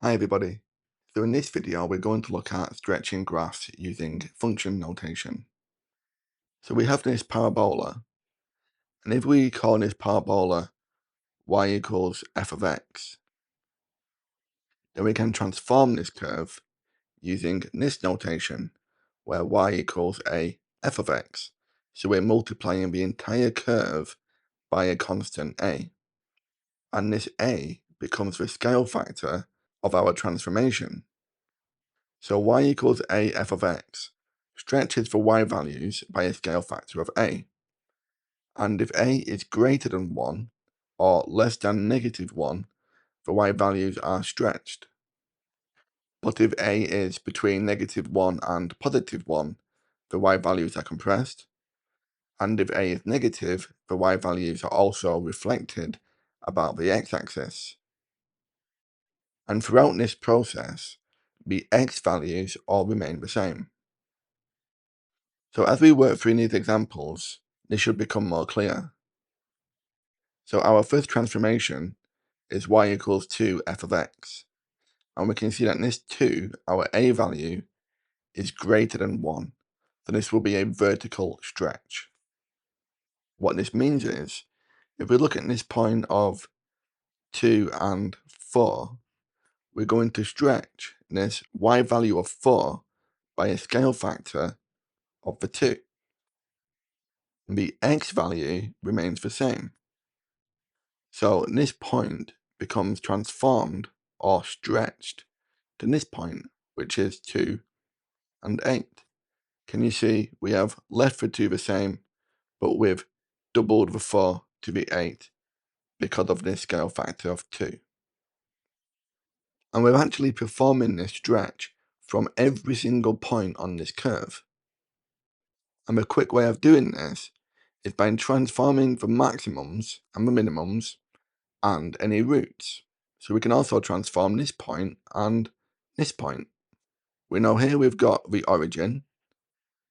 Hi everybody. So in this video we're going to look at stretching graphs using function notation. So we have this parabola, and if we call this parabola y equals f of x, then we can transform this curve using this notation where y equals a f of x. So we're multiplying the entire curve by a constant a, and this a becomes the scale factor of our transformation. So y equals a f of x stretches for y values by a scale factor of a. And if a is greater than 1 or less than -1, the y values are stretched. But if a is between -1 and +1, the y values are compressed. And if a is negative, the y values are also reflected about the x-axis. And throughout this process, the x values all remain the same. So as we work through these examples, this should become more clear. So our first transformation is y equals 2 f of x. And we can see that in this 2, our a value is greater than 1. So this will be a vertical stretch. What this means is, if we look at this point of 2 and 4, we're going to stretch this y value of 4 by a scale factor of the 2. And the x value remains the same. So this point becomes transformed or stretched to this point, which is 2 and 8. Can you see we have left the 2 the same, but we've doubled the 4 to the 8 because of this scale factor of 2. And we're actually performing this stretch from every single point on this curve. And a quick way of doing this is by transforming the maximums and the minimums and any roots. So we can also transform this point and this point. We know here we've got the origin,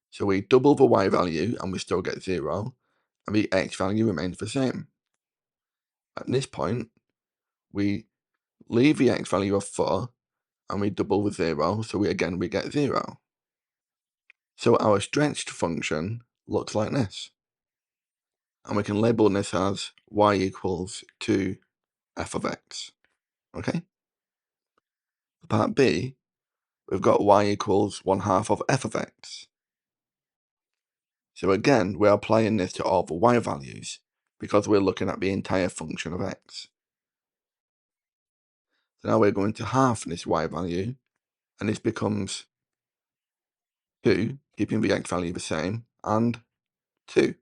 so we double the y value and we still get 0, and the x value remains the same. At this point, we leave the x value of 4 and we double the 0, so we get 0. So our stretched function looks like this. And we can label this as y equals 2 f of x. Okay? For part B, we've got y equals 1/2 of f of x. So again, we're applying this to all the y values because we're looking at the entire function of x. So now we're going to half this y value, and this becomes 2, keeping the x value the same, and 2.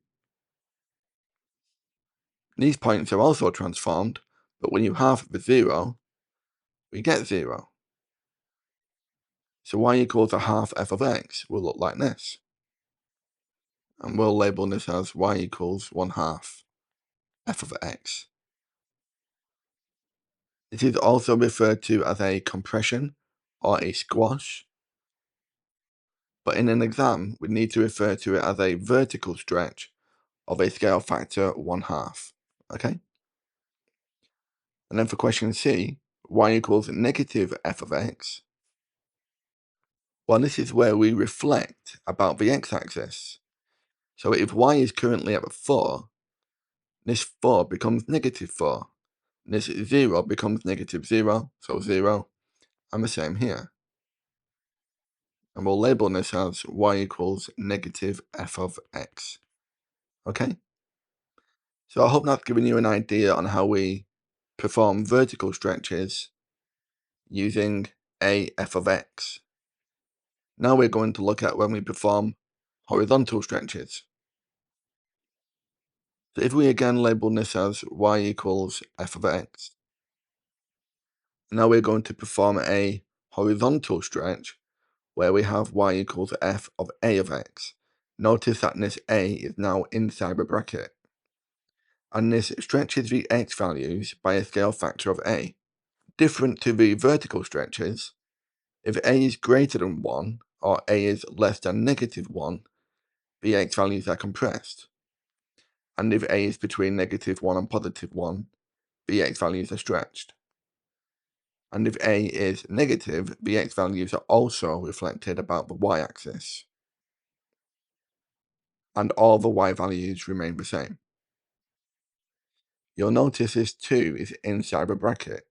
These points are also transformed, but when you halve the 0, we get 0. So y equals 1/2 f of x will look like this. And we'll label this as y equals 1/2 f of x. It is also referred to as a compression or a squash, but in an exam we need to refer to it as a vertical stretch of a scale factor 1/2. Okay? And then for question C, y equals negative f of x. Well, this is where we reflect about the x-axis. So if y is currently at 4, this 4 becomes -4. This 0 becomes -0, so 0, and the same here. And we'll label this as y equals negative f of x. Okay? So I hope that's given you an idea on how we perform vertical stretches using a f of x. Now we're going to look at when we perform horizontal stretches. So if we again label this as y equals f of x, now we're going to perform a horizontal stretch where we have y equals f of a of x. Notice that this a is now inside the bracket. And this stretches the x values by a scale factor of a. Different to the vertical stretches, if a is greater than 1 or a is less than -1, the x values are compressed. And if a is between -1 and +1, the x values are stretched. And if a is negative, the x values are also reflected about the y-axis. And all the y values remain the same. You'll notice this 2 is inside the bracket,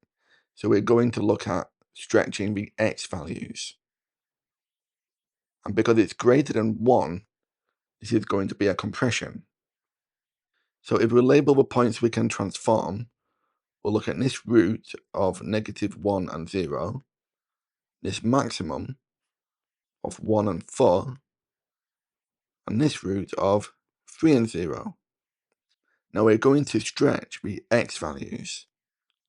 so we're going to look at stretching the x values. And because it's greater than 1, this is going to be a compression. So if we label the points we can transform, we'll look at this root of -1 and 0, this maximum of 1 and 4, and this root of 3 and 0. Now we're going to stretch the x values.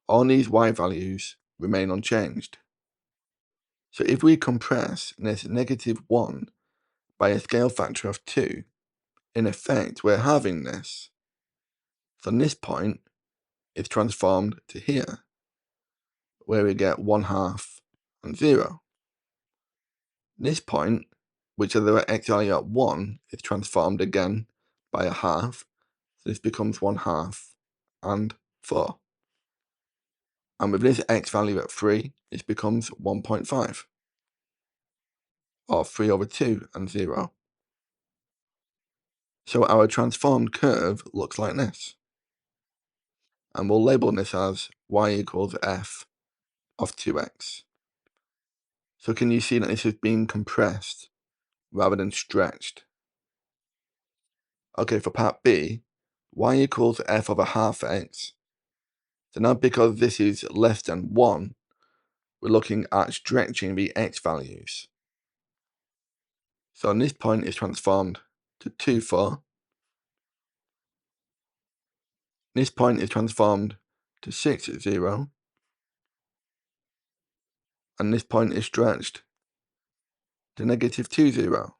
All these y values remain unchanged. So if we compress this -1 by a scale factor of 2, in effect we're halving this. From this point, it's transformed to here, where we get 1/2 and 0. This point, which is the x value at 1, is transformed again by a half, so this becomes 1/2 and 4. And with this x value at 3, this becomes 1.5, or 3/2 and 0. So our transformed curve looks like this. And we'll label this as y equals f of 2x. So can you see that this is being compressed rather than stretched? Okay, for part B, y equals f of a half x. So now because this is less than 1, we're looking at stretching the x values. So on this point is transformed to 2, 4. This point is transformed to 6, 0. And this point is stretched to -2, 0.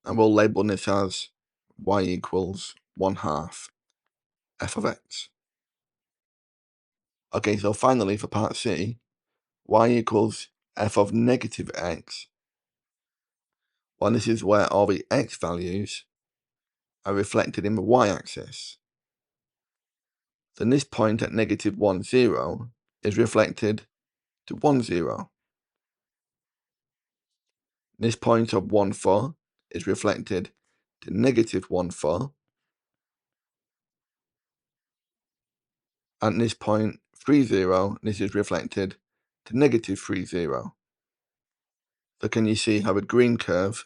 And we'll label this as y equals 1/2 f of x. Okay, so finally for part C, y equals f of -x. Well, this is where all the x values are reflected in the y-axis. Then this point at -1, 0 is reflected to 1, 0. This point of 1, 4 is reflected to -1, 4. And this point 3, 0, this is reflected to -3, 0. So can you see how a green curve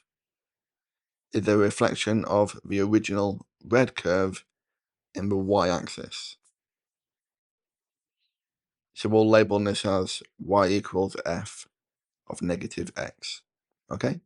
is a reflection of the original red curve in the y-axis? So we'll label this as y equals f of -x. Okay?